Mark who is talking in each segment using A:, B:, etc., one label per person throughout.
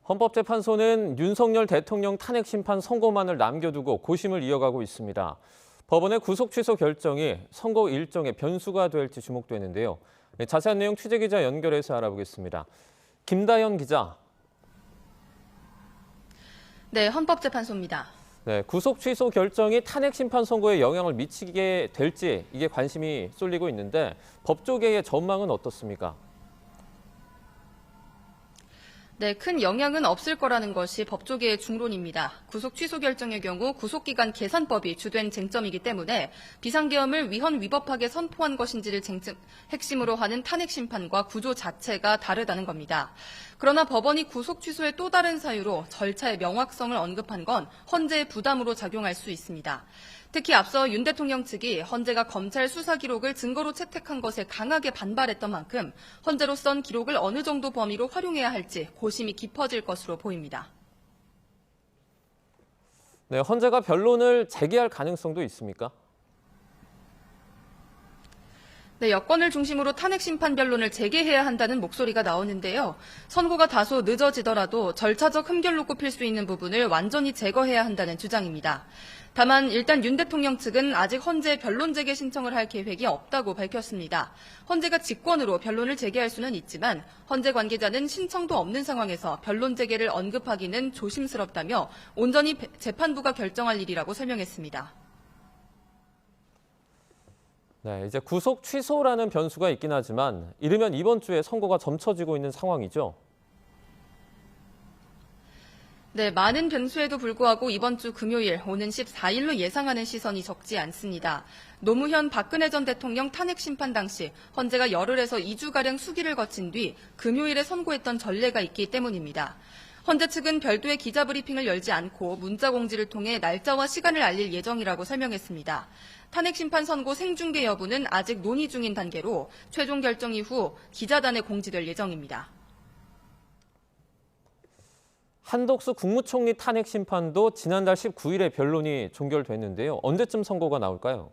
A: 헌법재판소는 윤석열 대통령 탄핵 심판 선고만을 남겨두고 고심을 이어가고 있습니다. 법원의 구속 취소 결정이 선고 일정의 변수가 될지 주목되는데요. 자세한 내용 취재기자 연결해서 알아보겠습니다. 김다현 기자.
B: 네, 헌법재판소입니다.
A: 네, 구속 취소 결정이 탄핵 심판 선고에 영향을 미치게 될지 이게 관심이 쏠리고 있는데 법조계의 전망은 어떻습니까?
B: 네, 큰 영향은 없을 거라는 것이 법조계의 중론입니다. 구속 취소 결정의 경우 구속기간 계산법이 주된 쟁점이기 때문에 비상계엄을 위헌 위법하게 선포한 것인지를 핵심으로 하는 탄핵 심판과 구조 자체가 다르다는 겁니다. 그러나 법원이 구속 취소의 또 다른 사유로 절차의 명확성을 언급한 건 헌재의 부담으로 작용할 수 있습니다. 특히 앞서 윤 대통령 측이 헌재가 검찰 수사 기록을 증거로 채택한 것에 강하게 반발했던 만큼 헌재로선 기록을 어느 정도 범위로 활용해야 할지 고심이 깊어질 것으로 보입니다.
A: 네, 헌재가 변론을 재개할 가능성도 있습니까?
B: 네, 여권을 중심으로 탄핵 심판 변론을 재개해야 한다는 목소리가 나오는데요. 선고가 다소 늦어지더라도 절차적 흠결로 꼽힐 수 있는 부분을 완전히 제거해야 한다는 주장입니다. 다만 일단 윤 대통령 측은 아직 헌재에 변론 재개 신청을 할 계획이 없다고 밝혔습니다. 헌재가 직권으로 변론을 재개할 수는 있지만 헌재 관계자는 신청도 없는 상황에서 변론 재개를 언급하기는 조심스럽다며 온전히 재판부가 결정할 일이라고 설명했습니다.
A: 네, 이제 구속 취소라는 변수가 있긴 하지만 이르면 이번 주에 선고가 점쳐지고 있는 상황이죠.
B: 네, 많은 변수에도 불구하고 이번 주 금요일 오는 14일로 예상하는 시선이 적지 않습니다. 노무현 박근혜 전 대통령 탄핵 심판 당시 헌재가 열흘에서 2주가량 수기를 거친 뒤 금요일에 선고했던 전례가 있기 때문입니다. 헌재 측은 별도의 기자 브리핑을 열지 않고 문자 공지를 통해 날짜와 시간을 알릴 예정이라고 설명했습니다. 탄핵 심판 선고 생중계 여부는 아직 논의 중인 단계로 최종 결정 이후 기자단에 공지될 예정입니다.
A: 한덕수 국무총리 탄핵 심판도 지난달 19일에 변론이 종결됐는데요. 언제쯤 선고가 나올까요?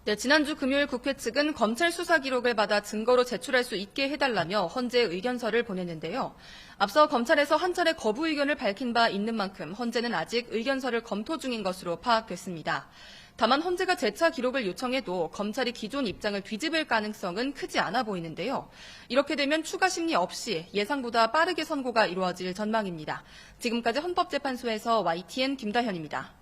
B: 네, 지난주 금요일 국회 측은 검찰 수사 기록을 받아 증거로 제출할 수 있게 해달라며 헌재에 의견서를 보냈는데요. 앞서 검찰에서 한 차례 거부 의견을 밝힌 바 있는 만큼 헌재는 아직 의견서를 검토 중인 것으로 파악됐습니다. 다만 헌재가 재차 기록을 요청해도 검찰이 기존 입장을 뒤집을 가능성은 크지 않아 보이는데요. 이렇게 되면 추가 심리 없이 예상보다 빠르게 선고가 이루어질 전망입니다. 지금까지 헌법재판소에서 YTN 김다현입니다.